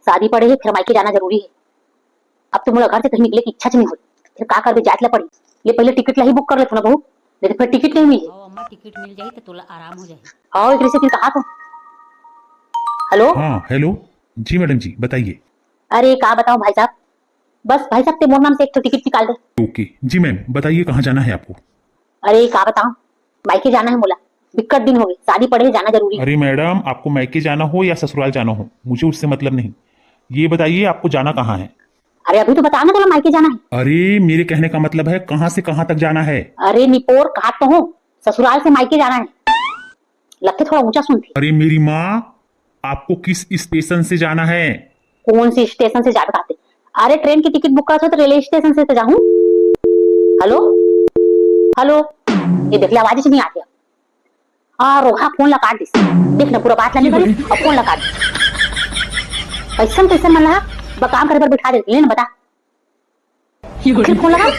शादी पड़े है, फिर मायके जाना जरूरी है। अब तो मोला घर से कहीं निकले की इच्छा नहीं होती, फिर का करबे, जात ला पड़ी। ले पहले टिकट ला ही बुक कर लेथो ना बहू, नहीं तो फिर टिकट नहीं मिली। अम्मा टिकट मिल जाई तो तोला आराम हो जाई। हाँ एक से फिर कहा तो। हेलो। हाँ हेलो जी मैडम जी बताइए। अरे का बताऊं भाई साहब, बस भाई साहब ते मोर नाम से एक तो टिकट निकाल दे। ओके जी मैम बताइए कहाँ जाना है आपको। अरे का बताऊं, मायके जाना है मोला, बिकट दिन हो गए, शादी पड़े है, जाना जरूरी है। अरे मैडम आपको मायके जाना हो या ससुराल जाना हो मुझे उससे मतलब नहीं, ये बताइए आपको जाना कहाँ है। अरे अभी तो बता ना तोला मायके जाना है। अरे मेरे कहने का मतलब है कहाँ से कहाँ तक जाना है। अरे निपोर कहा तो हूँ, ससुराल से मायके जाना है। लगते थोड़ा ऊंचा सुनती। अरे मेरी माँ आपको किस स्टेशन से जाना है। कौन सी स्टेशन से जा बताते। अरे ट्रेन की टिकट बुक करा तो रेलवे स्टेशन से तो जाऊं। हेलो हेलो, ये देख ले आवाज ही नहीं आती। हाँ रोहा फोन लगा दिस, देख ना पूरा बात नहीं करी और फोन लगा दिस। ऐसा कैसे मन लगा बकाम करे पर बिठा दे, ले ना बता। फिर फोन लगा।